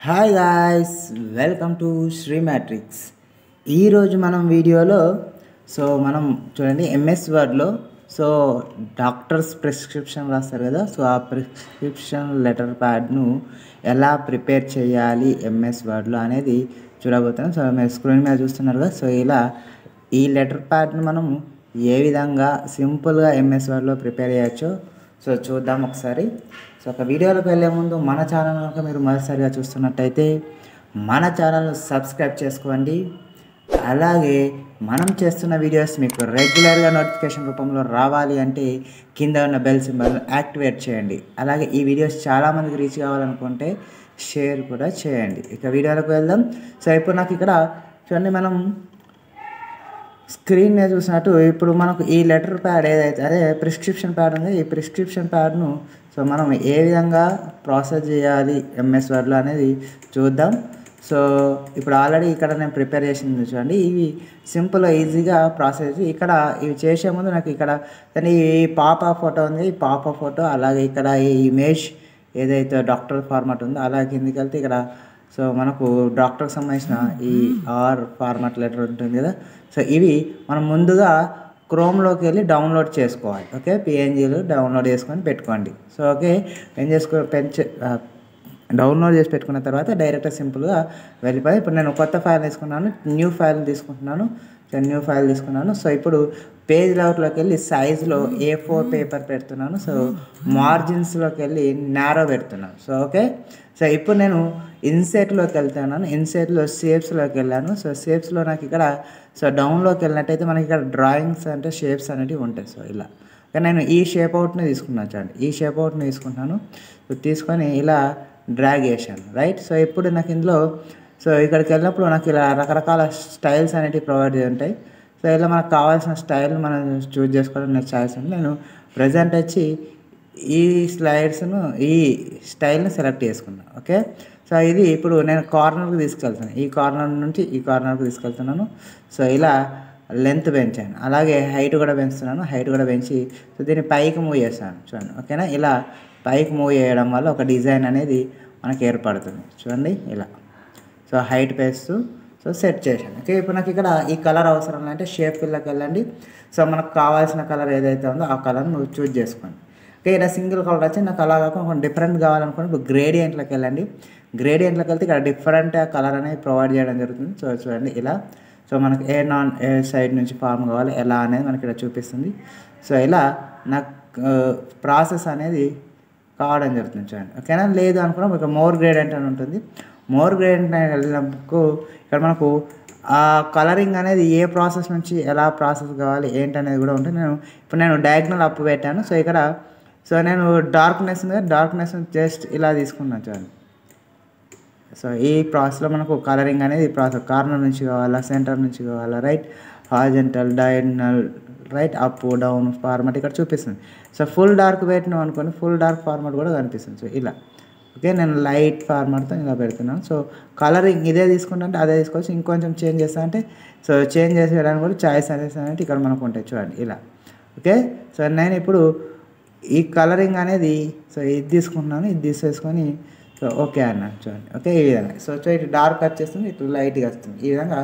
Hi guys, welcome to Sri Matrix. ఈరోజు మనం వీడియోలో మనం చూడండి ఎంఎస్ వర్డ్లో డాక్టర్స్ ప్రిస్క్రిప్షన్ రాస్తారు కదా. ఆ ప్రిస్క్రిప్షన్ లెటర్ ప్యాడ్ను ఎలా ప్రిపేర్ చేయాలి ఎంఎస్ వర్డ్లో అనేది చూడబోతున్నాం. మీరు స్క్రీన్ మీద చూస్తున్నారు కదా. ఇలా ఈ లెటర్ ప్యాడ్ను మనం ఏ విధంగా సింపుల్గా ఎంఎస్ వర్డ్లో ప్రిపేర్ చేయొచ్చో చూద్దాం ఒకసారి. ఒక వీడియోలోకి వెళ్ళే ముందు మన ఛానల్ కనుక మీరు మొదటిసారిగా చూస్తున్నట్టయితే మన ఛానల్ను సబ్స్క్రైబ్ చేసుకోండి. అలాగే మనం చేస్తున్న వీడియోస్ మీకు రెగ్యులర్గా నోటిఫికేషన్ రూపంలో రావాలి అంటే కింద ఉన్న బెల్ సింబల్ను యాక్టివేట్ చేయండి. అలాగే ఈ వీడియోస్ చాలామందికి రీచ్ కావాలనుకుంటే షేర్ కూడా చేయండి. ఇక వీడియోలోకి వెళ్దాం. ఇప్పుడు నాకు ఇక్కడ చూడండి, మనం స్క్రీన్ మీద చూసినట్టు ఇప్పుడు మనకు ఈ లెటర్ ప్యాడ్ ఏదైతే అదే ప్రిస్క్రిప్షన్ ప్యాడ్ ఉంది, ఈ ప్రిస్క్రిప్షన్ ప్యాడ్ను మనం ఏ విధంగా ప్రాసెస్ చేయాలి ఎంఎస్ వర్డ్లో అనేది చూద్దాం. ఇప్పుడు ఆల్రెడీ ఇక్కడ నేను ప్రిపేర్ చేసింది చూడండి. ఇవి సింపుల్ ఈజీగా ప్రాసెస్. ఇక్కడ ఇవి చేసే ముందు నాకు ఇక్కడ ఈ పాప ఫోటో ఉంది, ఈ పాప ఫోటో, అలాగే ఇక్కడ ఈ ఇమేజ్ ఏదైతే డాక్టర్ ఫార్మాట్ ఉందో అలా కిందికి వెళ్తే ఇక్కడ మనకు డాక్టర్కి సంబంధించిన ఈ ఆర్ ఫార్మాట్ లెటర్ ఉంటుంది కదా. ఇవి మనం ముందుగా క్రోమ్లోకి వెళ్ళి డౌన్లోడ్ చేసుకోవాలి. ఓకే, పిఎన్జీలు డౌన్లోడ్ చేసుకొని పెట్టుకోండి. ఏం డౌన్లోడ్ చేసి పెట్టుకున్న తర్వాత డైరెక్ట్ సింపుల్గా వెళ్ళిపోయి ఇప్పుడు నేను కొత్త ఫైల్ తీసుకున్నాను, న్యూ ఫైల్ తీసుకుంటున్నాను. న్యూ ఫైల్ తీసుకున్నాను. ఇప్పుడు పేజ్ లేఅవుట్లోకి వెళ్ళి సైజులో A4 పేపర్ పెడుతున్నాను. మార్జిన్స్లోకి వెళ్ళి నారో పెడుతున్నాను. ఓకే, ఇప్పుడు నేను ఇన్సెట్లోకి వెళ్తున్నాను. ఇన్సెట్లో షేప్స్లోకి వెళ్ళాను. షేప్స్లో నాకు ఇక్కడ డౌన్లోకి వెళ్ళినట్టయితే మనకి ఇక్కడ డ్రాయింగ్స్ అంటే షేప్స్ అనేవి ఉంటాయి. ఇలా నేను ఈ షేప్ అవుట్ని తీసుకున్నాను చూడండి. ఈ షేప్ అవుట్ని తీసుకుంటాను. తీసుకొని ఇలా డ్రాగ్ చేశాను, రైట్. ఇప్పుడు నాకు ఇందులో ఇక్కడికి వెళ్ళినప్పుడు నాకు ఇలా రకరకాల స్టైల్స్ అనేవి ప్రొవైడ్ ఉంటాయి. ఇలా మనకు కావాల్సిన స్టైల్ మనం చూజ్ చేసుకోవడం నాకు ఛాయిస్ ఉంది. నేను ప్రజెంట్ వచ్చి ఈ స్లైడ్స్ను ఈ స్టైల్ని సెలెక్ట్ చేసుకున్నాను. ఓకే, ఇది ఇప్పుడు నేను కార్నర్కి తీసుకెళ్తాను. ఈ కార్నర్ నుంచి ఈ కార్నర్కి తీసుకెళ్తున్నాను. ఇలా లెంత్ పెంచాను, అలాగే హైట్ కూడా పెంచుతున్నాను. హైట్ కూడా పెంచి దీన్ని పైకి మూవ్ చేస్తాను చూడండి. ఓకేనా, ఇలా పైకి మూవ్ చేయడం వల్ల ఒక డిజైన్ అనేది మనకి ఏర్పడుతుంది చూడండి. ఇలా హైట్ పెంచుతూ సెట్ చేశాను. ఓకే, ఇప్పుడు నాకు ఇక్కడ ఈ కలర్ అవసరం అంటే షేప్ ఫిల్లోకి వెళ్ళండి. మనకు కావాల్సిన కలర్ ఏదైతే ఉందో ఆ కలర్ను చూజ్ చేసుకోండి. ఓకే, ఇలా సింగిల్ కలర్ వచ్చి నాకు అలా కాకుండా కొంచెం డిఫరెంట్ కావాలనుకోండి ఇప్పుడు గ్రేడియంట్లోకి వెళ్ళండి. గ్రేడియంట్లోకి వెళ్తే ఇక్కడ డిఫరెంట్ కలర్ అనేది ప్రొవైడ్ చేయడం జరుగుతుంది. చూడండి ఇలా. మనకు ఏ సైడ్ నుంచి ఫార్మ్ కావాలి ఎలా అనేది మనకి ఇక్కడ చూపిస్తుంది. ఇలా నాకు ప్రాసెస్ అనేది కావడం జరుగుతుంది చూడండి. ఓకేనా, లేదు అనుకున్నా మీకు మోర్ గ్రేడియంట్ అని ఉంటుంది. మోర్ గ్రేడియంట్ వెళ్ళినప్పుడు ఇక్కడ మనకు ఆ కలరింగ్ అనేది ఏ ప్రాసెస్ నుంచి ఎలా ప్రాసెస్ కావాలి ఏంటనేది కూడా ఉంటుంది. ఇప్పుడు నేను డయాగ్నల్ అప్ పెట్టాను. ఇక్కడ నేను డార్క్నెస్ జస్ట్ ఇలా తీసుకున్నాను చూడండి. ఈ ప్రాసెస్లో మనకు కలరింగ్ అనేది ఈ ప్రాసెస్ కార్నర్ నుంచి కావాలా, సెంటర్ నుంచి కావాలా, right, horizontal, diagonal, right, up down format ఇక్కడ చూపిస్తుంది. ఫుల్ డార్క్ పెట్టినాం అనుకోండి, ఫుల్ డార్క్ ఫార్మాట్ కూడా కనిపిస్తుంది. ఇలా ఓకే, నేను లైట్ ఫార్మాట్తో ఇలా పెడుతున్నాను. కలరింగ్ ఇదే తీసుకుంటే అదే తీసుకోవచ్చు. ఇంకొంచెం చేంజ్ చేస్తా అంటే చేంజ్ చేసేయడానికి కూడా చాయిస్ అనేది ఇక్కడ మనకు ఉంటాయి చూడండి. ఇలా ఓకే, నేను ఇప్పుడు ఈ కలరింగ్ అనేది ఇది తీసుకుంటున్నాను. ఇది తీసేసుకొని ఓకే అన్నాను చూడండి. ఓకే, ఈ విధంగా ఇటు డార్క్ వచ్చేస్తుంది, ఇటు లైట్గా వస్తుంది. ఈ విధంగా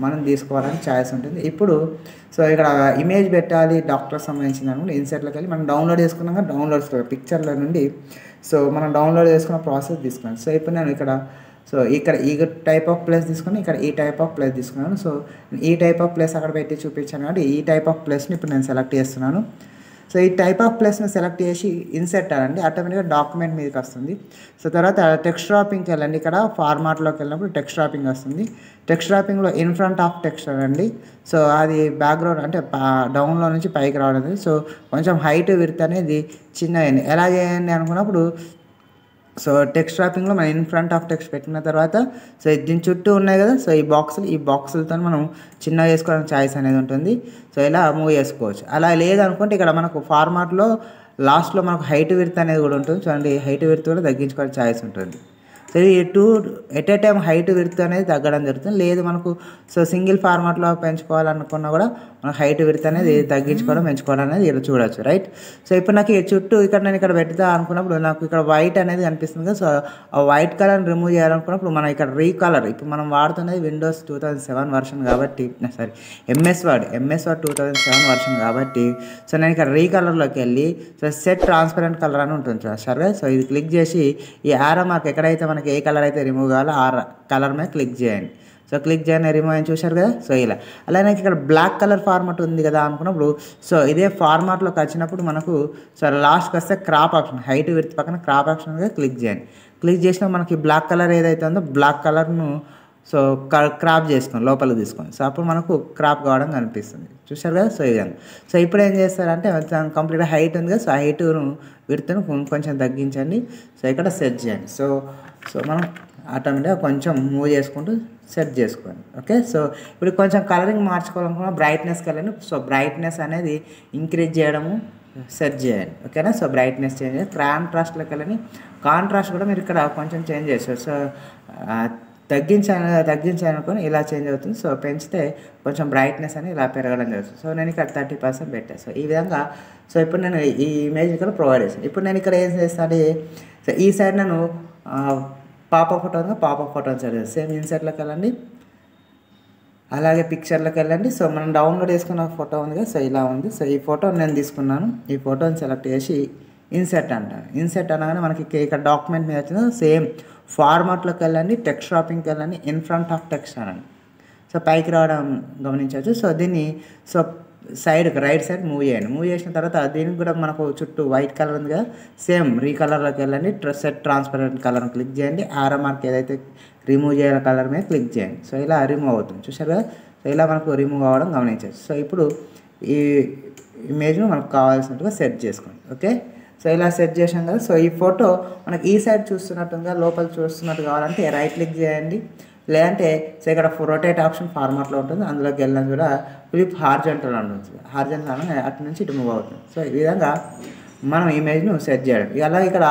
మనం తీసుకోవాలని ఛాయిస్ ఉంటుంది. ఇప్పుడు ఇక్కడ ఇమేజ్ పెట్టాలి డాక్టర్ సంబంధించింది అనుకుంటే ఇన్సెట్లోకి వెళ్ళి మనం డౌన్లోడ్ చేసుకున్నాక డౌన్లోడ్స్ పిక్చర్ల నుండి మనం డౌన్లోడ్ చేసుకున్న ప్రాసెస్ తీసుకున్నాను. ఇప్పుడు నేను ఇక్కడ ఈ టైప్ ఆఫ్ ప్లేస్ తీసుకుని ఇక్కడ ఈ టైప్ ఆఫ్ ప్లేస్ తీసుకున్నాను. ఈ టైప్ ఆఫ్ ప్లేస్ అక్కడ పెట్టి చూపించాను కాబట్టి ఈ టైప్ ఆఫ్ ప్లేస్ని ఇప్పుడు నేను సెలెక్ట్ చేస్తున్నాను. ఈ టైప్ ఆఫ్ ప్లేస్ని సెలెక్ట్ చేసి ఇన్సెట్ అనండి, ఆటోమేటిక్గా డాక్యుమెంట్ మీదకి వస్తుంది. తర్వాత టెక్స్ట్ డ్రాపింగ్కి వెళ్ళండి. ఇక్కడ ఫార్మాట్లోకి వెళ్ళినప్పుడు టెక్స్ట్ డ్రాపింగ్ వస్తుంది. టెక్స్ట్ డ్రాపింగ్లో ఇన్ ఫ్రంట్ ఆఫ్ టెక్స్ట్ అనండి. అది బ్యాక్గ్రౌండ్ అంటే డౌన్లో నుంచి పైకి రావడం. కొంచెం హైట్ విడ్త్ అనేది చిన్న ఎలా చేయండి అనుకున్నప్పుడు టెక్స్ట్ డ్రాపింగ్లో మనం ఇన్ ఫ్రంట్ ఆఫ్ టెక్స్ట్ పెట్టిన తర్వాత దీని చుట్టూ ఉన్నాయి కదా. ఈ బాక్సులతో మనం చిన్నగా చేసుకోవడానికి ఛాయిస్ అనేది ఉంటుంది. ఇలా మూవ్ చేసుకోవచ్చు. అలా లేదనుకుంటే ఇక్కడ మనకు ఫార్మాట్లో లాస్ట్లో మనకు హైట్ విడ్త్ అనేది కూడా ఉంటుంది చూడండి. హైట్ విడ్త్ కూడా తగ్గించుకోవడానికి ఛాయిస్ ఉంటుంది. సో ఈ at a time height width అనేది తగ్గడం జరుగుతుంది. లేదు మనకు సో సింగిల్ ఫార్మాట్లో పెంచుకోవాలనుకున్నా కూడా మన హైట్ విడ్త్ అనేది తగ్గించుకోవడం పెంచుకోవడం అనేది ఇలా చూడొచ్చు, రైట్. సో ఇప్పుడు నాకు ఈ చుట్టూ ఇక్కడ నేను ఇక్కడ పెడతా అనుకున్నప్పుడు నాకు ఇక్కడ వైట్ అనేది కనిపిస్తుంది కదా. సో ఆ వైట్ కలర్ని రిమూవ్ చేయాలనుకున్నప్పుడు మనం ఇక్కడ రీకలర్, ఇప్పుడు మనం వాడుతున్నది విండోస్ 2007 వర్షన్ కాబట్టి, సారీ ఎంఎస్ వర్డ్ 2007 వర్షన్ కాబట్టి, సో నేను ఇక్కడ రీకలర్లోకి వెళ్ళి సో సెట్ ట్రాన్స్పరెంట్ కలర్ అని ఉంటుంది సరే. సో ఇది క్లిక్ చేసి ఈ యారో మార్క్ ఎక్కడైతే మనకి ఏ కలర్ అయితే రిమూవ్ కావాలో ఆ కలర్ మీద క్లిక్ చేయండి. సో క్లిక్ చేయని రిమూవ్ అని చూశారు కదా. సో ఇలా అలానే ఇక్కడ బ్లాక్ కలర్ ఫార్మాట్ ఉంది కదా అనుకున్నప్పుడు సో ఇదే ఫార్మాట్లోకి వచ్చినప్పుడు మనకు సో లాస్ట్కి వస్తే క్రాప్ ఆప్షన్, హైట్ విడ్త్ పక్కన క్రాప్ ఆప్షన్ మీద క్లిక్ చేయండి. క్లిక్ చేసినా మనకి బ్లాక్ కలర్ ఏదైతే ఉందో బ్లాక్ కలర్ను సో క్రాప్ చేసుకొని లోపలికి తీసుకొని సో అప్పుడు మనకు క్రాప్ కావడం కనిపిస్తుంది, చూశారు కదా. సో ఈ విధంగా సో ఇప్పుడు ఏం చేస్తారంటే కంప్లీట్గా హైట్ ఉంది కదా. సో హైట్ను విడ్త్ను కొంచెం తగ్గించండి. సో ఇక్కడ సెట్ చేయండి. సో మనం ఆటోమేటిక్గా కొంచెం మూవ్ చేసుకుంటూ సెట్ చేసుకోండి. ఓకే. సో ఇప్పుడు కొంచెం కలరింగ్ మార్చుకోవాలనుకున్న బ్రైట్నెస్కి వెళ్ళండి. సో బ్రైట్నెస్ అనేది ఇంక్రీజ్ చేయడము సెట్ చేయండి. ఓకేనా. సో బ్రైట్నెస్ చేంజ్ చేయండి. కాంట్రాస్ట్లోకి వెళ్ళని కాంట్రాస్ట్ కూడా మీరు ఇక్కడ కొంచెం చేంజ్ చేస్తారు. సో తగ్గించాలనుకొని ఇలా చేంజ్ అవుతుంది. సో పెంచితే కొంచెం బ్రైట్నెస్ అని ఇలా పెరగడం జరుగుతుంది. సో నేను ఇక్కడ 30% పెట్టాను. సో ఈ విధంగా సో ఇప్పుడు నేను ఈ ఇమేజ్ ఇక్కడ ప్రొవైడ్ చేస్తాను. ఇప్పుడు నేను ఇక్కడ ఏం చేస్తాను, సో ఈ సైడ్ నేను పాప ఫోటోని సెట్ చేస్తాను. సేమ్ ఇన్సెట్లోకి వెళ్ళండి, అలాగే పిక్చర్లోకి వెళ్ళండి. సో మనం డౌన్లోడ్ చేసుకున్న ఫోటో ఉంది కదా. సో ఇలా ఉంది. సో ఈ ఫోటోని నేను తీసుకున్నాను. ఈ ఫోటోని సెలెక్ట్ చేసి ఇన్సెట్ అంటాను. ఇన్సెట్ అనగానే మనకి ఇక్కడ డాక్యుమెంట్ మీద వచ్చింది. సేమ్ ఫార్మాట్లోకి వెళ్ళండి, టెక్స్ట్ షాపింగ్కి వెళ్ళండి, ఇన్ ఫ్రంట్ ఆఫ్ టెక్స్ట్ అనండి. సో పైకి రావడం గమనించవచ్చు. సో దీన్ని సో సైడ్కి రైట్ సైడ్ మూవ్ చేయండి. మూవ్ చేసిన తర్వాత దీనికి కూడా మనకు చుట్టూ వైట్ కలర్ ఉంది కదా. సేమ్ రీకలర్లోకి వెళ్ళండి, సెట్ ట్రాన్స్పరెంట్ కలర్ని క్లిక్ చేయండి. ఆరో మార్క్ ఏదైతే రిమూవ్ చేయాల కలర్ మీద క్లిక్ చేయండి. సో ఇలా రిమూవ్ అవుతుంది, చూసారు కదా. సో ఇలా మనకు రిమూవ్ అవ్వడం గమనించవచ్చు. సో ఇప్పుడు ఈ ఇమేజ్ను మనకు కావాల్సినట్టుగా సెట్ చేసుకోండి. ఓకే. సో ఇలా సెట్ చేసాం కదా. సో ఈ ఫోటో మనకి ఈ సైడ్ చూస్తున్నట్టుగా లోపల చూస్తున్నట్టు కావాలంటే రైట్ క్లిక్ చేయండి. లేదంటే సో ఇక్కడ రొటేట్ ఆప్షన్ ఫార్మాట్లో ఉంటుంది, అందులోకి వెళ్ళినా కూడా ఫ్లిప్ హార్జెంటల్ అని ఉంటుంది. హార్జెంటల్ అనగా అటు నుంచి ఇటు మూవ్ అవుతుంది. సో ఈ విధంగా మనం ఇమేజ్ను సెట్ చేయడం. అలాగే ఇక్కడ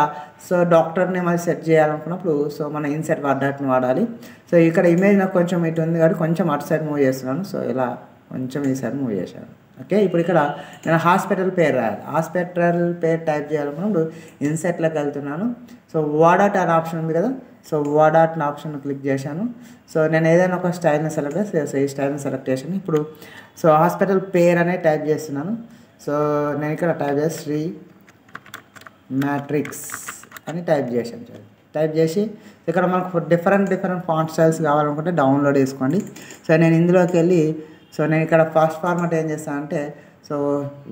సో డాక్టర్ని మనం సెట్ చేయాలనుకున్నప్పుడు సో మన ఇన్సెట్ వర్డాట్ని వాడాలి. సో ఇక్కడ ఇమేజ్ నాకు కొంచెం ఇటు ఉంది కాబట్టి కొంచెం అటు సైడ్ మూవ్ చేస్తున్నాను. సో ఇలా కొంచెం ఈ సైడ్ మూవ్ చేశాను. ఓకే. ఇప్పుడు ఇక్కడ నేను హాస్పిటల్ పేరు రాయాలి. హాస్పిటల్ పేరు టైప్ చేయాలనుకున్నప్పుడు ఇన్సెట్లోకి వెళ్తున్నాను. సో వాడాట్ అనే ఆప్షన్ ఉంది కదా. సో వాడాట్ ఆప్షన్ క్లిక్ చేశాను. సో నేను ఏదైనా ఒక స్టైల్ని సెలెక్ట్ చేసి సో ఈ స్టైల్ని సెలెక్ట్ చేశాను. ఇప్పుడు సో హాస్పిటల్ పేరు అనేది టైప్ చేస్తున్నాను. సో నేను ఇక్కడ టైప్ చేసి శ్రీ మ్యాట్రిక్స్ అని టైప్ చేశాను. టైప్ చేసి ఇక్కడ మనకు డిఫరెంట్ ఫాంట్ స్టైల్స్ కావాలనుకుంటే డౌన్లోడ్ చేసుకోండి. సో నేను ఇందులోకి వెళ్ళి సో నేను ఇక్కడ ఫస్ట్ ఫార్మాట్ ఏం చేస్తాను అంటే సో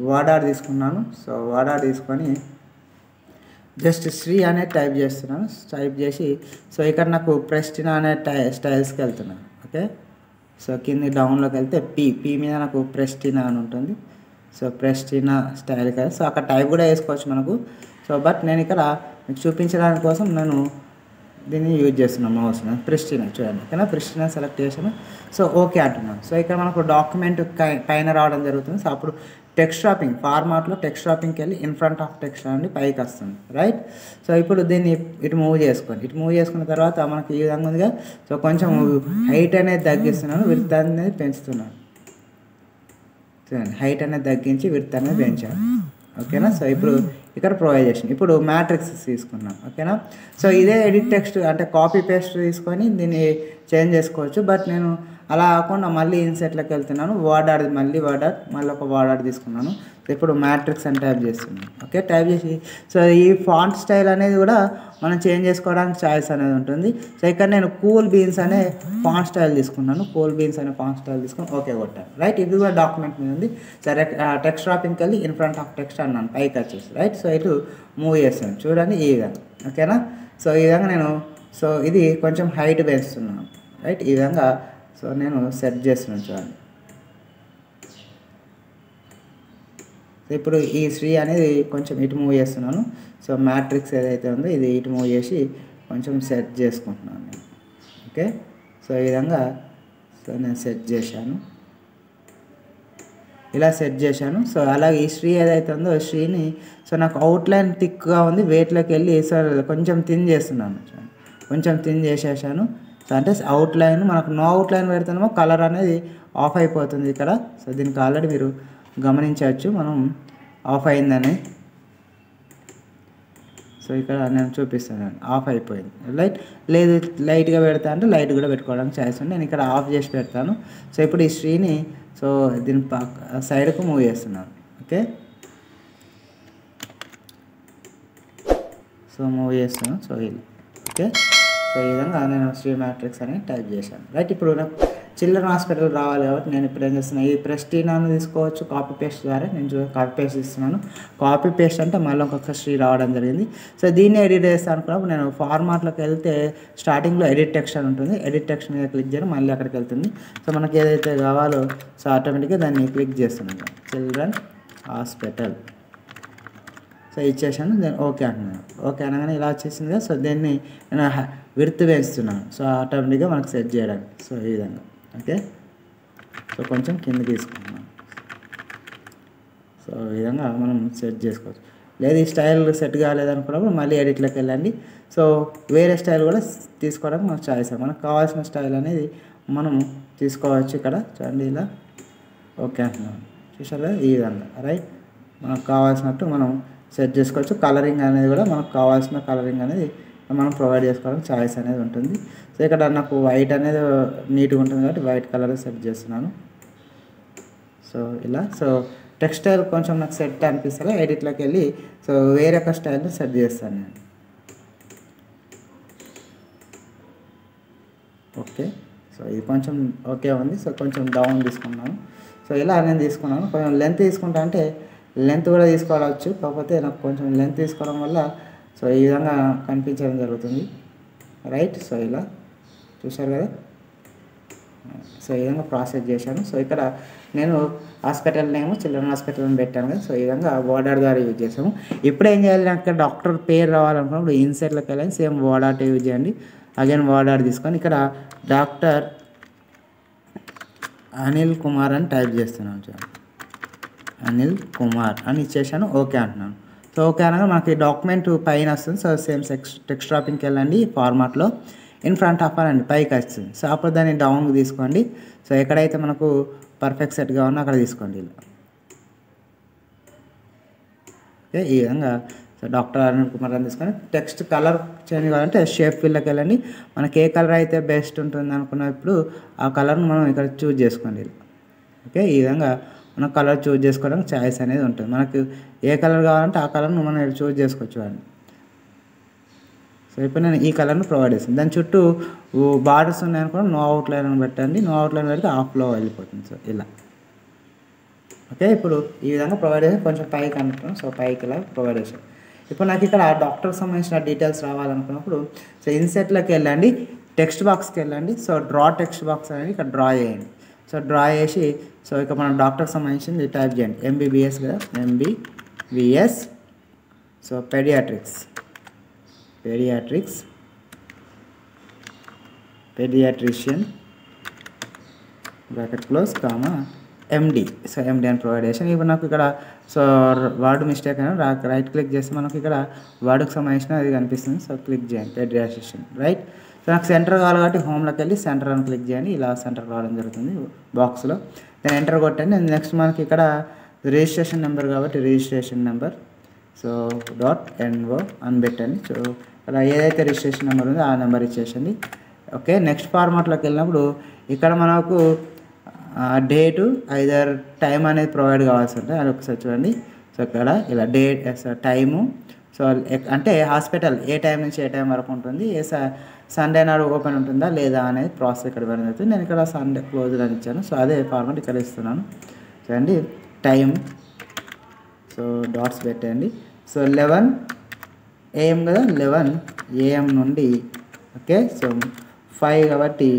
వాడాట్ తీసుకున్నాను. సో వాడాట్ తీసుకొని జస్ట్ శ్రీ అనేది టైప్ చేస్తున్నాను. టైప్ చేసి సో ఇక్కడ నాకు ప్రెస్టినా అనే స్టైల్స్కి వెళ్తున్నాను. ఓకే. సో కింద డౌన్లోకి వెళ్తే పీ మీద నాకు ప్రెస్టినా అని ఉంటుంది. సో ప్రెస్టినా స్టైల్ కదా. సో అక్కడ టైప్ కూడా వేసుకోవచ్చు మనకు. సో బట్ నేను ఇక్కడ మీకు చూపించడానికి కోసం నేను దీన్ని యూజ్ చేస్తున్నాను మౌస్. ప్రెస్టినా చూడండి, ఓకేనా. ప్రెస్టినా సెలెక్ట్ చేసాను. సో ఓకే అంటున్నాను. సో ఇక్కడ మనకు డాక్యుమెంట్ పైన రావడం జరుగుతుంది. సో అప్పుడు టెక్స్ట్ షాపింగ్ ఫార్మాట్లో టెక్స్ట్ షాపింగ్కి వెళ్ళి ఇన్ ఫ్రంట్ ఆఫ్ టెక్స్ట్ అండి పైకి వస్తుంది, రైట్. సో ఇప్పుడు దీన్ని ఇటు మూవ్ చేసుకోండి. ఇటు మూవ్ చేసుకున్న తర్వాత మనకి ఈ విధంగా ఉందిగా. సో కొంచెం హైట్ అనేది తగ్గిస్తున్నాను, విడ్త్ అనేది పెంచుతున్నాను. చూడండి, హైట్ అనేది తగ్గించి విడ్త్ అనేది పెంచాను. ఓకేనా. సో ఇప్పుడు ఇక్కడ ప్రొవైడ్ చేసాను. ఇప్పుడు మ్యాట్రిక్స్ తీసుకున్నాం. ఓకేనా. సో ఇదే ఎడిట్ టెక్స్ట్ అంటే కాపీ పేస్ట్ తీసుకొని దీన్ని చేంజ్ చేసుకోవచ్చు. బట్ నేను అలా కాకుండా మళ్ళీ ఇన్సెట్లోకి వెళ్తున్నాను. వాడాట్ మళ్ళీ ఒక వాడాట్ తీసుకున్నాను. ఇప్పుడు మ్యాట్రిక్స్ అని టైప్ చేస్తున్నాను. ఓకే. టైప్ చేసి సో ఈ ఫాంట్ స్టైల్ అనేది కూడా మనం చేంజ్ చేసుకోవడానికి చాయిస్ అనేది ఉంటుంది. సో ఇక్కడ నేను కూల్ బీన్స్ అనే ఫాంట్ స్టైల్ తీసుకున్నాను. కూల్ బీన్స్ అనే ఫాంట్ స్టైల్ తీసుకొని ఓకే కొట్టాను, రైట్. ఇది కూడా డాక్యుమెంట్ మీద ఉంది. సరే టెక్స్ట్ షాపింగ్కి వెళ్ళి ఇన్ ఫ్రంట్ ఆఫ్ టెక్స్ట్ అన్నాను, పైకి వచ్చేసి, రైట్. సో ఇటు మూవ్ చేస్తాను చూడండి ఈ విధంగా. ఓకేనా. సో ఈ విధంగా నేను సో ఇది కొంచెం హైట్ పెంచుతున్నాను, రైట్. ఈ విధంగా సో నేను సెట్ చేస్తున్నాను చూడండి. ఇప్పుడు ఈ శ్రీ అనేది కొంచెం ఇటు మూవ్ చేస్తున్నాను. సో మ్యాట్రిక్స్ ఏదైతే ఉందో ఇది ఇటు మూవ్ చేసి కొంచెం సెట్ చేసుకుంటున్నాను నేను. ఓకే. సో ఈ విధంగా సో నేను సెట్ చేశాను, ఇలా సెట్ చేశాను. సో అలాగే ఈ శ్రీ ఏదైతే ఉందో శ్రీని సో నాకు అవుట్లైన్ థిక్గా ఉంది, వెయిట్లోకి వెళ్ళి సో కొంచెం థిన్ చేస్తున్నాను. కొంచెం థిన్ చేసేసాను. సో అంటే అవుట్లైన్ మనకు నో అవుట్లైన్ పెడితేనేమో కలర్ అనేది ఆఫ్ అయిపోతుంది ఇక్కడ. సో దీనికి ఆల్రెడీ మీరు గమనించవచ్చు మనం ఆఫ్ అయిందని. సో ఇక్కడ నేను చూపిస్తున్నాను ఆఫ్ అయిపోయింది. లేదు లైట్గా పెడతా అంటే లైట్ కూడా పెట్టుకోవడానికి ఛాయిస్ ఉంది. నేను ఇక్కడ ఆఫ్ చేసి పెడతాను. సో ఇప్పుడు ఈ స్ట్రీని సో దీని సైడ్కు మూవ్ చేస్తున్నాను. ఓకే, సో మూవ్ చేస్తున్నాను. సో ఇలా ఓకే. సో ఈ విధంగా నేను శ్రీ మ్యాట్రిక్స్ అని టైప్ చేశాను. రైట్, ఇప్పుడు నాకు చిల్డ్రన్ హాస్పిటల్ రావాలి కాబట్టి నేను ఇప్పుడు ఏం చేస్తున్నాను, ఈ ప్రెస్టీనాను తీసుకోవచ్చు కాపీ పేస్ట్ ద్వారా. నేను కాపీ పేస్ట్ ఇస్తున్నాను. కాపీ పేస్ట్ అంటే మళ్ళీ ఇంకొక శ్రీ రావడం జరిగింది. సో దీన్ని ఎడిట్ చేస్తాను అనుకున్నప్పుడు నేను ఫార్మాట్లోకి వెళ్తే స్టార్టింగ్లో ఎడిట్ టెక్స్ట్ అని ఉంటుంది. ఎడిట్ టెక్స్ట్ మీద క్లిక్ చేయడం మళ్ళీ అక్కడికి వెళ్తుంది. సో మనకి ఏదైతే కావాలో సో ఆటోమేటిక్గా దాన్ని క్లిక్ చేస్తున్నాను. చిల్డ్రన్ హాస్పిటల్ సో ఇచ్చేసాను. నేను ఓకే అంటున్నాను. ఓకే అనగానే ఇలా వచ్చేసింది కదా. సో దీన్ని నేను విడ్త్ పెంచుతున్నాను. సో ఆటోమేటిక్గా మనకు సెట్ చేయడానికి. సో ఈ విధంగా ఓకే. సో కొంచెం కింద తీసుకుంటున్నాను. సో ఈ విధంగా మనం సెట్ చేసుకోవచ్చు. లేదు ఈ స్టైల్ సెట్ కాలేదనుకున్నప్పుడు మళ్ళీ ఎడిట్లోకి వెళ్ళండి. సో వేరే స్టైల్ కూడా తీసుకోవడానికి మనకు చాయిస్. మనకు కావాల్సిన స్టైల్ అనేది మనం తీసుకోవచ్చు. ఇక్కడ చూడండి ఇలా ఓకే అంటున్నాను. చూసారు కదా ఈ విధంగా. రైట్, మనకు కావాల్సినట్టు మనం సెట్ చేసుకోవచ్చు. కలరింగ్ అనేది కూడా మనకు కావాల్సిన కలరింగ్ అనేది మనం ప్రొవైడ్ చేసుకోవడానికి చాయిస్ అనేది ఉంటుంది. సో ఇక్కడ నాకు వైట్ అనేది నీట్గా ఉంటుంది కాబట్టి వైట్ కలర్ సెట్ చేస్తున్నాను. సో ఇలా సో టెక్స్టైల్ కొంచెం నాకు సెట్ అనిపిస్తుంది. ఎడిట్లోకి వెళ్ళి సో వేరే ఒక స్టైల్ని సెట్ చేస్తాను నేను. ఓకే, సో ఇది కొంచెం ఓకే ఉంది. సో కొంచెం డౌన్ తీసుకున్నాను. సో ఇలా నేను తీసుకున్నాను. కొంచెం లెంత్ తీసుకుంటా అంటే లెంత్ కూడా తీసుకోవచ్చు. కాకపోతే నాకు కొంచెం లెంత్ తీసుకోవడం వల్ల సో ఈ విధంగా కనిపించడం జరుగుతుంది. రైట్, సో ఇలా చూశారు కదా. సో ఈ విధంగా ప్రాసెస్ చేశాను. సో ఇక్కడ నేను హాస్పిటల్ నేమ్ చిల్డ్రన్ హాస్పిటల్ అని పెట్టాను కదా. సో ఈ విధంగా బోర్డర్ ద్వారా యూజ్ చేసాము. ఇప్పుడు ఏం చేయాలి, నాకు డాక్టర్ పేరు రావాలనుకున్నప్పుడు ఇన్సెట్లోకి వెళ్ళాలి. సేమ్ వర్డ్ ఆర్ట్ యూజ్ చేయండి. అగైన్ వర్డ్ ఆర్ట్ తీసుకొని ఇక్కడ డాక్టర్ అనిల్ కుమార్ అని టైప్ చేస్తున్నాను. చూడండి అనిల్ కుమార్ అని ఇచ్చేసాను. ఓకే అంటున్నాను. సో ఓకే అనగా మనకి డాక్యుమెంట్ పైన వస్తుంది. సో సేమ్ టెక్స్ట్ డ్రాపింగ్కి వెళ్ళండి. ఫార్మాట్లో ఇన్ ఫ్రంట్ ఆఫ్ అండి పైకి వస్తుంది. సో అప్పుడు దాన్ని డౌన్కి తీసుకోండి. సో ఎక్కడైతే మనకు పర్ఫెక్ట్ సెట్గా ఉన్నా అక్కడ తీసుకోండి ఇలా. ఓకే, ఈ విధంగా సో డాక్టర్ అనిల్ కుమార్ అని తీసుకొని టెక్స్ట్ కలర్ చేంజ్ కావాలంటే షేప్ ఫిల్కి వెళ్ళండి. మనకి ఏ కలర్ అయితే బెస్ట్ ఉంటుంది అనుకున్నప్పుడు ఆ కలర్ను మనం ఇక్కడ చూజ్ చేసుకోండి ఇలా. ఓకే, ఈ విధంగా మనం కలర్ చూజ్ చేసుకోవడానికి చాయిస్ అనేది ఉంటుంది. మనకు ఏ కలర్ కావాలంటే ఆ కలర్ను మనం చూజ్ చేసుకోవచ్చు అండి. సో ఇప్పుడు నేను ఈ కలర్ను ప్రొవైడ్ చేస్తాను. దాని చుట్టూ బార్డర్స్ ఉన్నాయనుకో నో అవుట్లైన్ అని పెట్టండి. నో అవుట్లైన్ పెడితే ఆఫ్లో వెళ్ళిపోతుంది. సో ఇలా ఓకే. ఇప్పుడు ఈ విధంగా ప్రొవైడ్ చేసి కొంచెం పైకి అనుకున్నాను. సో పైకి ఇలా ప్రొవైడ్ చేసాను. ఇప్పుడు నాకు ఇక్కడ డాక్టర్కి సంబంధించిన డీటెయిల్స్ రావాలనుకున్నప్పుడు సో ఇన్సెట్లోకి వెళ్ళండి, టెక్స్ట్ బాక్స్కి వెళ్ళండి. సో డ్రా టెక్స్ట్ బాక్స్ అనేది ఇక్కడ డ్రా చేయండి. సో డ్రా చేసి సో ఇక మనం డాక్టర్కి సంబంధించింది టైప్ చేయండి. ఎంబీబీఎస్ కదా, MBBS. So paediatrician bracket close comma MD. So MD అని ప్రొవైడ్ చేసాను. ఇప్పుడు నాకు ఇక్కడ సో వర్డ్ మిస్టేక్ అయినా రైట్ క్లిక్ చేస్తే మనకు ఇక్కడ వర్డ్కి సంబంధించిన అది కనిపిస్తుంది. సో క్లిక్ చేయండి పెడియాట్రిషియన్. రైట్, సో నాకు సెంటర్ కావాలి కాబట్టి హోమ్లోకి వెళ్ళి సెంటర్ అని క్లిక్ చేయండి. ఇలా సెంటర్ రావడం జరుగుతుంది బాక్స్లో. నేను ఎంటర్ కొట్టండి. నెక్స్ట్ మనకి ఇక్కడ రిజిస్ట్రేషన్ నెంబర్ కాబట్టి రిజిస్ట్రేషన్ నెంబర్ సో .NO అని పెట్టండి. సో ఇక్కడ ఏదైతే రిజిస్ట్రేషన్ నెంబర్ ఉందో ఆ నెంబర్ ఇచ్చేసండి. ఓకే, నెక్స్ట్ ఫార్మాట్లోకి వెళ్ళినప్పుడు ఇక్కడ మనకు డేటు ఐదర్ టైం అనేది ప్రొవైడ్ కావాల్సి ఉంటుంది. అది ఒకసారి చూడండి. సో ఇక్కడ ఇలా డేట్ టైము సో అంటే హాస్పిటల్ ఏ టైం నుంచి ఏ టైం వరకు ఉంటుంది, సండే నాడు ఓపెన్ ఉంటుందా లేదా అనేది ప్రాసెస్ ఇక్కడ జరుగుతుంది. నేను ఇక్కడ సండే క్లోజ్ అని ఇచ్చాను. సో అదే ఫార్మాట్ ఇక్కడ ఇస్తున్నాను. చూడండి టైం సో డాట్స్ పెట్టండి. సో 11 AM కదా, 11 AM నుండి ఓకే. సో 5 కాబట్టి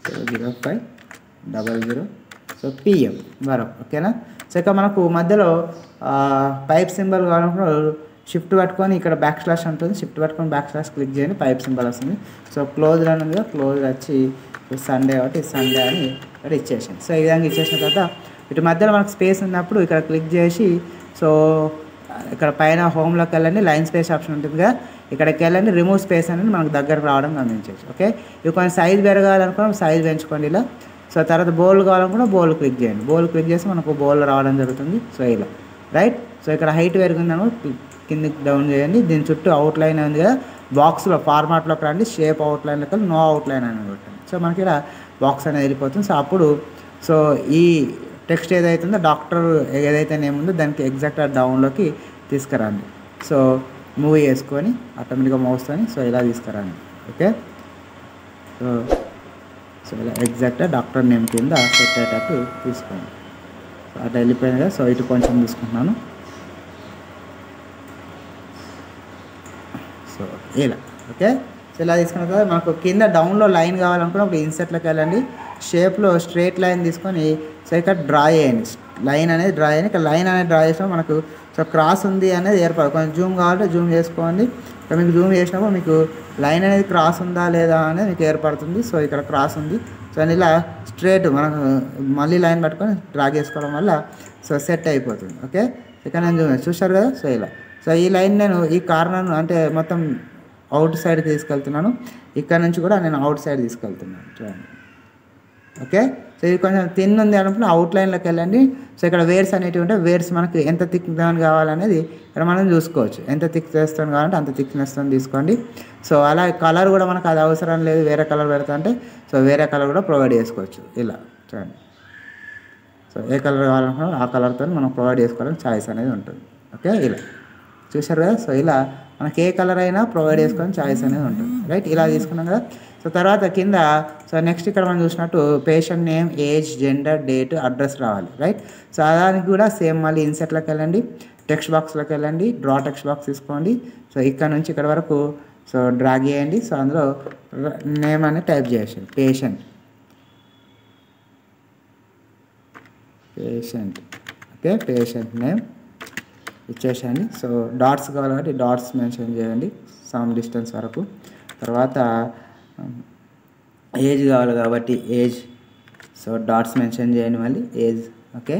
0500 సో PM వరకు ఓకేనా. సో ఇక మనకు మధ్యలో పైప్ సింబల్ కావాలనుకున్నప్పుడు షిఫ్ట్ పట్టుకొని ఇక్కడ బ్యాక్ స్లాష్ ఉంటుంది. షిఫ్ట్ పట్టుకొని బ్యాక్ స్లాష్ క్లిక్ చేయండి, పైప్ సింబల్ వస్తుంది. సో క్లోజ్ అని ఉంది కదా, క్లోజ్ వచ్చి సండే కాబట్టి సండే అని ఇక్కడ ఇచ్చేసాను. సో ఈ విధంగా ఇచ్చేసిన తర్వాత ఇటు మధ్యలో మనకు స్పేస్ ఉన్నప్పుడు ఇక్కడ క్లిక్ చేసి సో ఇక్కడ పైన హోమ్లోకి వెళ్ళండి. లైన్ స్పేస్ ఆప్షన్ ఉంటుంది కదా, ఇక్కడికి వెళ్ళండి, రిమూవ్ స్పేస్ అనేది మనకు దగ్గరకు రావడం గమనించవచ్చు. ఓకే, ఇవి కొంచెం సైజ్ పెరగాలనుకున్నా సైజ్ పెంచుకోండి ఇలా. సో తర్వాత బోల్ కావాలనుకున్నా బోల్ క్లిక్ చేయండి, బోల్ క్లిక్ చేసి మనకు బోల్ రావడం జరుగుతుంది. సో ఇలా రైట్. సో ఇక్కడ హైట్ పెరిగిందను కిందికి డౌన్ చేయండి. దీని చుట్టూ అవుట్లైన్ ఉంది కదా, బాక్స్లో ఫార్మాట్లోకి రండి, షేప్ అవుట్లైన్లోకి నో అవుట్లైన్ అని పెట్టండి. సో మనకి ఇలా బాక్స్ అనేది వెళ్ళిపోతుంది. సో అప్పుడు సో ఈ టెక్స్ట్ ఏదైతుందో డాక్టర్ ఏదైతే నేమ్ ఉందో దానికి ఎగ్జాక్ట్గా డౌన్లోకి తీసుకురండి. సో మూవ్ చేసుకొని ఆటోమేటిక్గా మౌస్తోని సో ఇలా తీసుకురండి. ఓకే, సో ఇలా ఎగ్జాక్ట్గా డాక్టర్ నేమ్ కింద సెట్ అయ్యేటట్టు తీసుకోండి. సో అట్లా వెళ్ళిపోయింది కదా. సో ఇటు కొంచెం తీసుకుంటున్నాను. సో ఇలా ఓకే. సో ఇలా తీసుకున్న తర్వాత మనకు కింద డౌన్లో లైన్ కావాలనుకున్నప్పుడు ఇన్సెట్లోకి వెళ్ళండి, షేప్లో స్ట్రేట్ లైన్ తీసుకొని సో ఇక్కడ డ్రా చేయండి. లైన్ అనేది డ్రా చేయండి. ఇక్కడ లైన్ అనేది డ్రా చేసినప్పుడు మనకు సో క్రాస్ ఉంది అనేది ఏర్పడదు. కొంచెం జూమ్ కావాలంటే జూమ్ చేసుకోండి. ఇక్కడ మీకు జూమ్ చేసినప్పుడు మీకు లైన్ అనేది క్రాస్ ఉందా లేదా అనేది మీకు ఏర్పడుతుంది. సో ఇక్కడ క్రాస్ ఉంది. సో ఇలా స్ట్రేట్ మనకు మళ్ళీ లైన్ పట్టుకొని డ్రా చేసుకోవడం వల్ల సో సెట్ అయిపోతుంది. ఓకే, ఇక్కడ నేను చూశారు కదా. సో ఇలా సో ఈ లైన్ నేను ఈ కార్నర్ అంటే మొత్తం అవుట్ సైడ్కి తీసుకెళ్తున్నాను. ఇక్కడ నుంచి కూడా నేను అవుట్ సైడ్ తీసుకెళ్తున్నాను చూడండి. ఓకే, సో ఇది కొంచెం థిన్ ఉంది అన్నప్పుడు అవుట్లైన్లోకి వెళ్ళండి. సో ఇక్కడ వేర్స్ అనేటివి ఉంటాయి. వేర్స్ మనకి ఎంత థిక్ కావాలనేది ఇక్కడ మనం చూసుకోవచ్చు. ఎంత థిక్ చేస్తాను కావాలంటే అంత థిక్నెస్తో తీసుకోండి. సో అలా కలర్ కూడా మనకు అది అవసరం లేదు, వేరే కలర్ పెడతా అంటే సో వేరే కలర్ కూడా ప్రొవైడ్ చేసుకోవచ్చు. ఇలా చూడండి. సో ఏ కలర్ కావాలనుకున్నా ఆ కలర్తో మనం ప్రొవైడ్ చేసుకోవాలని ఛాయిస్ అనేది ఉంటుంది. ఓకే, ఇలా చూసారు కదా. సో ఇలా మనకి ఏ కలర్ అయినా ప్రొవైడ్ చేసుకొని ఛాయిస్ అనేది ఉంటుంది. రైట్, ఇలా తీసుకున్నాం కదా. సో తర్వాత కింద సో నెక్స్ట్ ఇక్కడ మనం చూసినట్టు patient name, age, gender, date, address రావాలి. రైట్, సో దానికి కూడా సేమ్ మళ్ళీ ఇన్సెట్లోకి వెళ్ళండి, టెక్స్ట్ బాక్స్లోకి వెళ్ళండి, డ్రా టెక్స్ట్ బాక్స్ తీసుకోండి. సో ఇక్కడ నుంచి ఇక్కడ వరకు సో డ్రాగ్ చేయండి. సో అందులో నేమ్ అనేది టైప్ చేసేయండి, పేషెంట్. ఓకే, పేషెంట్ నేమ్ ఇచ్చేసేయండి. సో డాట్స్ కావాలి కాబట్టి డాట్స్ మెన్షన్ చేయండి సమ్ డిస్టెన్స్ వరకు. తర్వాత ఏజ్ కావాలి కాబట్టి ఏజ్, సో డాట్స్ మెన్షన్ చేయండి మళ్ళీ ఏజ్. ఓకే,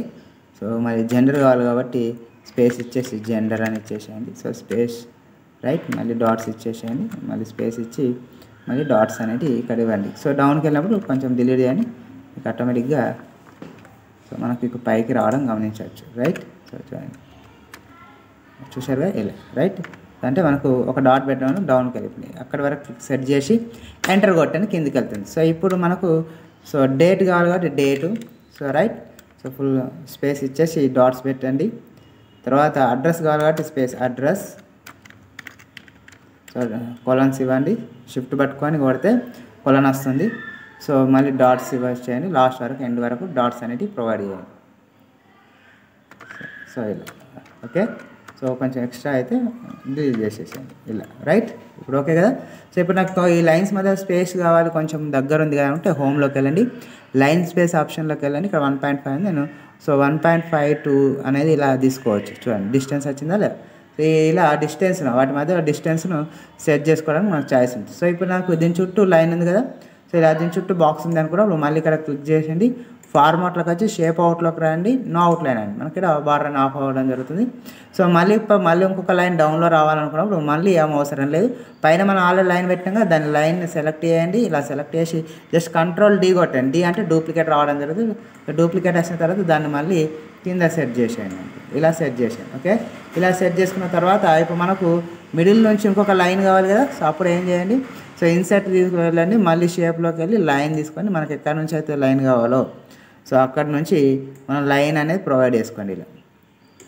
సో మరి జెండర్ కావాలి కాబట్టి స్పేస్ ఇచ్చేసి జెండర్ అని ఇచ్చేసేయండి. సో స్పేస్ రైట్, మళ్ళీ డాట్స్ ఇచ్చేసేయండి, మళ్ళీ స్పేస్ ఇచ్చి మళ్ళీ డాట్స్ అనేది ఇక్కడ ఇవ్వండి. సో డౌన్కి వెళ్ళినప్పుడు కొంచెం డిలీట్ చేయండి, మీకు ఆటోమేటిక్గా సో మనకి ఇక పైకి రావడం గమనించవచ్చు. రైట్, సో చూడండి చూసారుగా ఇలా. రైట్, అంటే మనకు ఒక డాట్ పెట్టడం డౌన్కి వెళ్ళిపోయింది. అక్కడ వరకు సెట్ చేసి ఎంటర్ కొట్టని కిందికి వెళ్తుంది. సో ఇప్పుడు మనకు సో డేట్ కావాలి కాబట్టి date. So right, so full space ఇచ్చేసి డాట్స్ పెట్టండి. తర్వాత అడ్రస్ కావాలి కాబట్టి స్పేస్ అడ్రస్. సో కొలన్స్ ఇవ్వండి, షిఫ్ట్ పట్టుకొని కొడితే కొలన్ వస్తుంది. సో మళ్ళీ డాట్స్ చేయండి, లాస్ట్ వరకు ఎండ్ వరకు డాట్స్ అనేవి ప్రొవైడ్ చేయండి. సో ఇలా ఓకే. సో కొంచెం ఎక్స్ట్రా అయితే డిలీట్ చేసేసేయండి ఇలా. రైట్, ఇప్పుడు ఓకే కదా. సో ఇప్పుడు నాకు ఈ లైన్స్ మధ్య స్పేస్ కావాలి, కొంచెం దగ్గర ఉంది కదా అంటే హోమ్లోకి వెళ్ళండి, లైన్ స్పేస్ ఆప్షన్లోకి వెళ్ళండి. ఇక్కడ 1.5 నేను సో 1.52 అనేది ఇలా తీసుకోవచ్చు. చూడండి డిస్టెన్స్ వచ్చిందా లేదా. సో ఇలా డిస్టెన్స్ను వాటి మధ్య డిస్టెన్స్ను సెట్ చేసుకోవడానికి మనకు చాయిస్ ఉంటుంది. సో ఇప్పుడు నాకు దీని చుట్టూ లైన్ ఉంది కదా. సో ఇలా దీని చుట్టూ బాక్స్ ఉంది అనుకున్నా మళ్ళీ ఇక్కడ క్లిక్ చేసేయండి, ఫార్మాట్లోకి వచ్చి షేప్ అవుట్లోకి రండి, నో అవుట్లైన్ అండి. మనకి ఇక్కడ బార్ అని ఆఫ్ అవ్వడం జరుగుతుంది. సో మళ్ళీ ఇంకొక లైన్ డౌన్లో రావాలనుకున్నప్పుడు మళ్ళీ ఏం అవసరం లేదు, పైన మనం ఆల్రెడీ లైన్ పెట్టినాక దాని లైన్ని సెలెక్ట్ చేయండి. ఇలా సెలెక్ట్ చేసి జస్ట్ కంట్రోల్ డి కొట్టండి. డి అంటే డూప్లికేట్ రావడం జరుగుతుంది. డూప్లికేట్ వచ్చిన తర్వాత దాన్ని మళ్ళీ కింద సెట్ చేసేయండి, ఇలా సెట్ చేసేయండి. ఓకే, ఇలా సెట్ చేసుకున్న తర్వాత ఇప్పుడు మనకు మిడిల్ నుంచి ఇంకొక లైన్ కావాలి కదా. సో అప్పుడు ఏం చేయండి, సో ఇన్సర్ట్ తీసుకువెళ్ళండి, మళ్ళీ షేప్లోకి వెళ్ళి లైన్ తీసుకొని మనకి ఎక్కడి నుంచి అయితే లైన్ కావాలో సో అక్కడ నుంచి మనం లైన్ అనేది ప్రొవైడ్ చేసుకోండి ఇలా.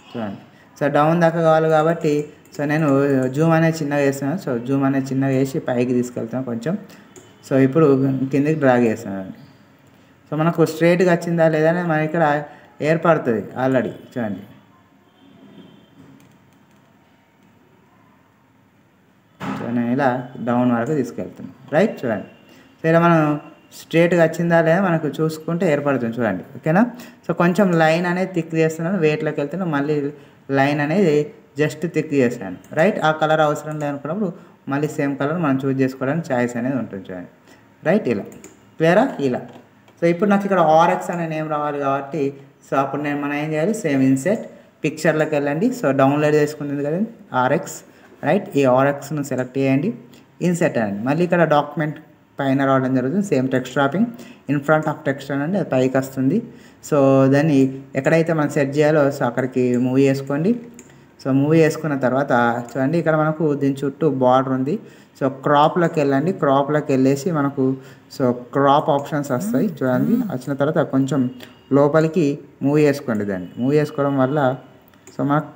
చూడండి, సో డౌన్ దాకా కావాలి కాబట్టి సో నేను జూమ్ అనేది చిన్నగా వేస్తున్నాను. సో జూమ్ అనేది చిన్నగా వేసి పైకి తీసుకెళ్తాను కొంచెం. సో ఇప్పుడు కిందకి డ్రాగ్ చేస్తున్నాను. సో మనకు స్ట్రైట్గా వచ్చిందా లేదా అనేది మనకి ఇక్కడ ఏర్పడుతుంది ఆల్రెడీ. చూడండి, సో నేను ఇలా డౌన్ వరకు తీసుకెళ్తున్నాను. రైట్, చూడండి. సో ఇలా మనం స్ట్రేట్గా వచ్చిందా లేదా మనకు చూసుకుంటే ఏర్పడుతుంది. చూడండి, ఓకేనా. సో కొంచెం లైన్ అనేది థిక్ చేస్తున్నాను, వెయిట్లోకి వెళ్తున్నాను, మళ్ళీ లైన్ అనేది జస్ట్ థిక్ చేస్తాను. రైట్, ఆ కలర్ అవసరం లేదనుకున్నప్పుడు మళ్ళీ సేమ్ కలర్ మనం చూస్ చేసుకోవడానికి ఛాయిస్ అనేది ఉంటుంది. చూడండి, రైట్, ఇలా క్లియరా. ఇలా సో ఇప్పుడు నాకు ఇక్కడ ఆర్ఎక్స్ అనే నేమ్ రావాలి కాబట్టి సో అప్పుడు మనం ఏం చేయాలి, సేమ్ ఇన్సెట్ పిక్చర్లోకి వెళ్ళండి. సో డౌన్లోడ్ చేసుకుంటుంది కదండి ఆర్ఎక్స్. రైట్. ఈ ఆర్ఎక్స్ను సెలెక్ట్ చేయండి, ఇన్సెట్ అనండి. మళ్ళీ ఇక్కడ డాక్యుమెంట్ పైన రావడం జరుగుతుంది. Same text dropping in front of text అనండి, అది పైకి వస్తుంది. సో దాన్ని ఎక్కడైతే మనం సెట్ చేయాలో సో అక్కడికి మూవ్ చేసుకోండి. సో మూవ్ చేసుకున్న తర్వాత చూడండి ఇక్కడ మనకు దీని చుట్టూ బార్డర్ ఉంది. సో క్రాప్లోకి వెళ్ళండి, క్రాప్లోకి వెళ్ళేసి మనకు సో క్రాప్ ఆప్షన్స్ వస్తాయి చూడండి. వచ్చిన తర్వాత కొంచెం లోపలికి మూవ్ చేసుకోండి. దాన్ని మూవ్ చేసుకోవడం వల్ల సో మనకు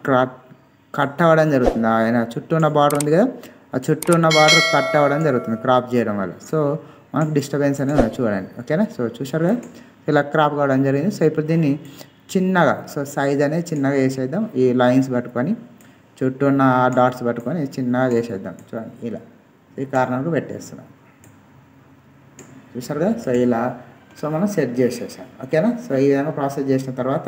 కట్ అవ్వడం జరుగుతుంది. ఆయన చుట్టూ ఉన్న బార్డర్ ఉంది కదా, ఆ చుట్టూ ఉన్న బార్డర్ కట్ అవ్వడం జరుగుతుంది క్రాప్ చేయడం వల్ల. సో మనకు డిస్టర్బెన్స్ అనేది చూడండి. ఓకేనా. సో చూసారు కదా, ఇలా క్రాప్ కావడం జరిగింది. సో ఇప్పుడు దీన్ని చిన్నగా సో సైజ్ అనేది చిన్నగా చేసేద్దాం. ఈ లైన్స్ పట్టుకొని చుట్టూ ఉన్న డాట్స్ పట్టుకొని చిన్నగా చేసేద్దాం చూడండి. ఇలా ఈ కార్నర్కు పెట్టేస్తున్నాం. చూసారు కదా. సో ఇలా సో మనం సెట్ చేసేసాం. ఓకేనా. సో ఈ విధంగా ప్రాసెస్ చేసిన తర్వాత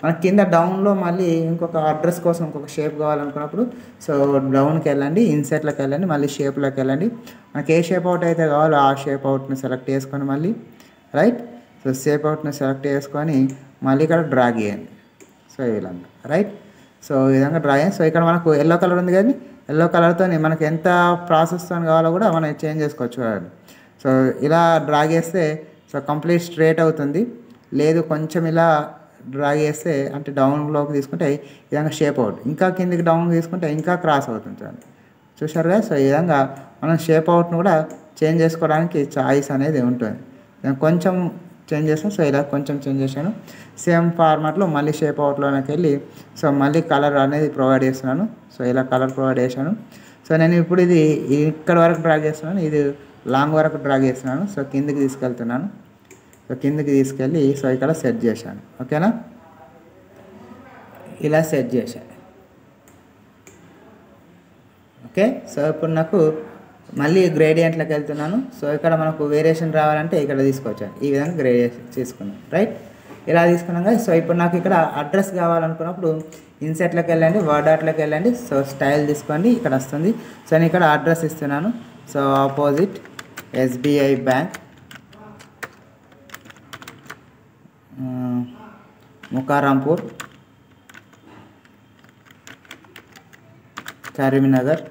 మనకి కింద డౌన్లో మళ్ళీ ఇంకొక అడ్రస్ కోసం ఇంకొక షేప్ కావాలనుకున్నప్పుడు సో డౌన్కి వెళ్ళండి, ఇన్సెట్లోకి వెళ్ళండి, మళ్ళీ షేప్లోకి వెళ్ళండి. మనకి ఏ షేప్ అవుట్ అయితే కావాలో ఆ షేప్ అవుట్ని సెలెక్ట్ చేసుకొని మళ్ళీ రైట్. సో షేప్ అవుట్ని సెలెక్ట్ చేసుకొని మళ్ళీ ఇక్కడ డ్రాగ్ చేయండి. సో ఈ విధంగా రైట్. సో ఈ విధంగా డ్రా చేయండి. సో ఇక్కడ మనకు ఎల్లో కలర్ ఉంది కానీ ఎల్లో కలర్తో మనకు ఎంత ప్రాసెస్తో కావాలో కూడా మనం చేంజ్ చేసుకోవచ్చు చూడండి. సో ఇలా డ్రాగ్ చేస్తే సో కంప్లీట్ స్ట్రేట్ అవుతుంది. లేదు కొంచెం ఇలా డ్రాగ్ చేస్తే అంటే డౌన్లోకి తీసుకుంటే ఈ విధంగా షేప్ అవుట్, ఇంకా కిందికి డౌన్ తీసుకుంటే ఇంకా క్రాస్ అవుతుంది చూడండి. చూసారు కదా. సో ఈ విధంగా మనం షేప్ అవుట్ను కూడా చేంజ్ చేసుకోవడానికి చాయిస్ అనేది ఉంటుంది. నేను కొంచెం చేంజ్ చేస్తాను. సో ఇలా కొంచెం చేంజ్ చేశాను. సేమ్ ఫార్మాట్లో మళ్ళీ షేప్ అవుట్లోకి వెళ్ళి సో మళ్ళీ కలర్ అనేది ప్రొవైడ్ చేస్తున్నాను. సో ఇలా కలర్ ప్రొవైడ్ చేశాను. సో నేను ఇప్పుడు ఇది ఇక్కడ వరకు డ్రాగ్ చేస్తున్నాను, ఇది లాంగ్ వరకు డ్రాగ్ చేస్తున్నాను. సో కిందికి తీసుకెళ్తున్నాను. సో కిందికి తీసుకెళ్ళి సో ఇక్కడ సెట్ చేశాను. ఓకేనా. ఇలా సెట్ చేశాను. ఓకే. సో ఇప్పుడు నాకు మళ్ళీ గ్రేడియంట్లోకి వెళ్తున్నాను. సో ఇక్కడ మనకు వేరియేషన్ రావాలంటే ఇక్కడ తీసుకొచ్చాను. ఈ విధంగా గ్రేడియేషన్ తీసుకున్నాను రైట్. ఇలా తీసుకున్నాక సో ఇప్పుడు నాకు ఇక్కడ అడ్రస్ కావాలనుకున్నప్పుడు ఇన్సెట్లోకి వెళ్ళండి, వర్డ్ ఆర్ట్లోకి వెళ్ళండి. సో స్టైల్ తీసుకోండి, ఇక్కడ వస్తుంది. సో నేను ఇక్కడ అడ్రస్ ఇస్తున్నాను. So opposite SBI bank, Mukarampur, Karimnagar,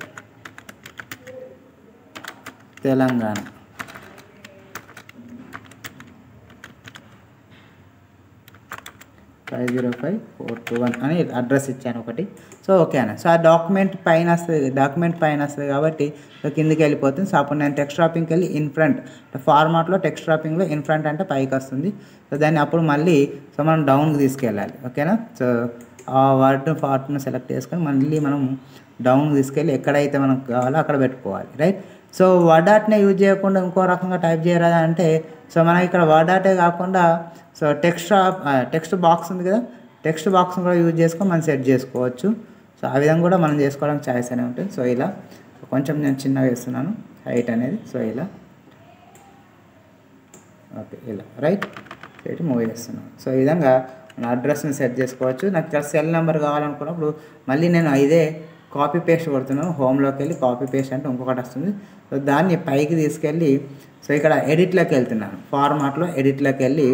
Telangana. Five 505-421 అని అడ్రస్ ఇచ్చాను ఒకటి. సో ఓకేనా. సో ఆ డాక్యుమెంట్ పైన వస్తుంది కాబట్టి సో కిందికి వెళ్ళిపోతుంది. సో అప్పుడు నేను టెక్స్ట్ డ్రాపింగ్కి వెళ్ళి ఇన్ ఫ్రంట్ ఫార్మాట్లో టెక్స్ట్ డ్రాపింగ్లో ఇన్ ఫ్రంట్ అంటే పైకి వస్తుంది. సో దాన్ని అప్పుడు మళ్ళీ సో మనం డౌన్కి తీసుకెళ్ళాలి. ఓకేనా. సో ఆ పార్ట్ను సెలెక్ట్ చేసుకొని మళ్ళీ మనం డౌన్కి తీసుకెళ్ళి ఎక్కడైతే మనకు కావాలో అక్కడ పెట్టుకోవాలి రైట్. సో వర్డ్ ఆర్ట్నే యూజ్ చేయకుండా ఇంకో రకంగా టైప్ చేయరాదా అంటే సో మనకి ఇక్కడ వర్డ్ ఆర్టే కాకుండా సో టెక్స్ట్ బాక్స్ ఉంది కదా, టెక్స్ట్ బాక్స్ని కూడా యూజ్ చేసుకొని మనం సెట్ చేసుకోవచ్చు. సో ఆ విధంగా కూడా మనం చేసుకోవడానికి ఛాయిస్ అనేది ఉంటుంది. సో ఇలా కొంచెం నేను చిన్నగా వేస్తున్నాను హైట్ అనేది. సో ఇలా ఓకే ఇలా రైట్ పెట్టి మూవ్ చేస్తున్నాను. సో ఈ విధంగా మన అడ్రస్ని సెట్ చేసుకోవచ్చు. నాకు ఇక్కడ సెల్ నెంబర్ కావాలనుకున్నప్పుడు మళ్ళీ నేను ఇదే కాపీ పేస్ట్ కొడుతున్నాను. హోమ్లోకి వెళ్ళి కాపీ పేస్ట్ అంటే ఇంకొకటి వస్తుంది. సో దాన్ని పైకి తీసుకెళ్ళి సో ఇక్కడ ఎడిట్లోకి వెళ్తున్నాను. ఫార్మాట్లో ఎడిట్లోకి వెళ్ళి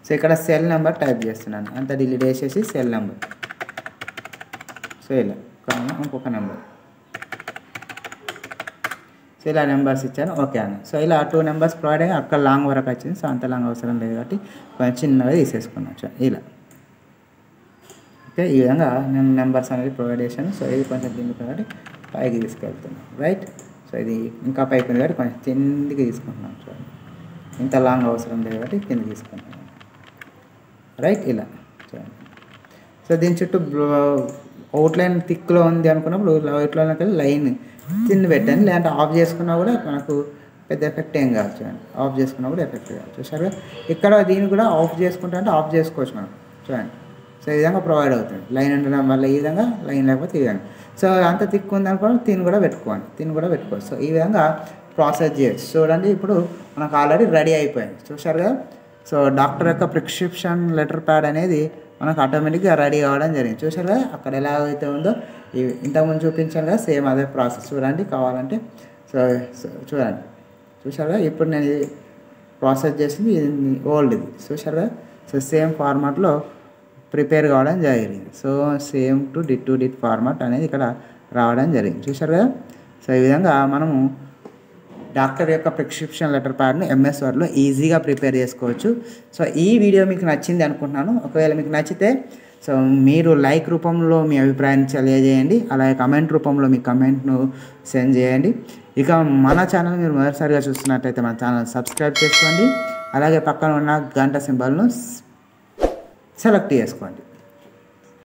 సో ఇక్కడ సెల్ నెంబర్ టైప్ చేస్తున్నాను. అంతా డిలీట్ చేసేసి సెల్ నెంబర్. సో ఇలా ఇంకొక నెంబర్. సో ఇలా నెంబర్స్ ఇచ్చాను. ఓకే అన్న. సో ఇలా 2 నెంబర్స్ ప్రొవైడ్ అయ్యి అక్కడ లాంగ్ వరకు వచ్చింది. సో అంత లాంగ్ అవసరం లేదు కాబట్టి కొంచెం చిన్నగా తీసేసుకున్నాను ఇలా. ఓకే ఈ విధంగా నేను నెంబర్స్ అనేది ప్రొవైడ్ చేశాను. సో ఇది కొంచెం కిందికి కాబట్టి పైకి తీసుకెళ్తున్నాను రైట్. సో ఇది ఇంకా పైకి ఉంది కాబట్టి కొంచెం కిందికి తీసుకుంటున్నాను చూడండి. ఇంత లాంగ్ అవసరం లేదు కాబట్టి కిందికి తీసుకుంటున్నాను రైట్ ఇలా చూడండి. సో దీని చుట్టూ అవుట్లైన్ థిక్లో ఉంది అనుకున్నప్పుడు అవుట్లైన్కి వెళ్ళి లైన్ తిన్ని పెట్టండి. లేదంటే ఆఫ్ చేసుకున్నా కూడా మనకు పెద్ద ఎఫెక్ట్ ఏం కాదు చూడండి. ఆఫ్ చేసుకున్నా కూడా ఎఫెక్ట్ కాదు. చూసారు ఇక్కడ దీన్ని కూడా ఆఫ్ చేసుకుంటా అంటే ఆఫ్ చేసుకోవచ్చు మనం చూడండి. సో ఈ విధంగా ప్రొవైడ్ అవుతుంది. లైన్ ఉండడం వల్ల ఈ విధంగా, లైన్ లేకపోతే ఈ విధంగా. సో అంత థిక్ ఉంది అనుకోండి తిని కూడా పెట్టుకోవచ్చు. సో ఈ విధంగా ప్రాసెస్ చేయొచ్చు చూడండి. ఇప్పుడు మనకు ఆల్రెడీ రెడీ అయిపోయింది చూసారు కదా. సో డాక్టర్ యొక్క ప్రిస్క్రిప్షన్ లెటర్ ప్యాడ్ అనేది మనకు ఆటోమేటిక్గా రెడీ అవ్వడం జరిగింది. చూసారు కదా అక్కడ ఎలా అయితే ఉందో ఇంతకుముందు చూపించాను కదా సేమ్ అదే ప్రాసెస్ చూడండి కావాలంటే. సో చూసారు కదా ఇప్పుడు నేను ప్రాసెస్ చేసింది ఓల్డ్ది చూసారు కదా. సో సేమ్ ఫార్మాట్లో ప్రిపేర్ కావడం జరిగింది. సో సేమ్ టు డిట్ ఫార్మాట్ అనేది ఇక్కడ రావడం జరిగింది. చూశారు కదా. సో ఈ విధంగా మనము డాక్టర్ యొక్క ప్రిస్క్రిప్షన్ లెటర్ ప్యాడ్ను ఎంఎస్ వర్డ్లో ఈజీగా ప్రిపేర్ చేసుకోవచ్చు. సో ఈ వీడియో మీకు నచ్చింది అనుకుంటున్నాను. ఒకవేళ మీకు నచ్చితే సో మీరు లైక్ రూపంలో మీ అభిప్రాయాన్ని తెలియజేయండి, అలాగే కమెంట్ రూపంలో మీ కమెంట్ను సెండ్ చేయండి. ఇక మన ఛానల్ మీరు మొదటిసారిగా చూస్తున్నట్టయితే మన ఛానల్ సబ్స్క్రైబ్ చేసుకోండి, అలాగే పక్కన ఉన్న గంట సింబల్ను సెలెక్ట్ చేసుకోండి.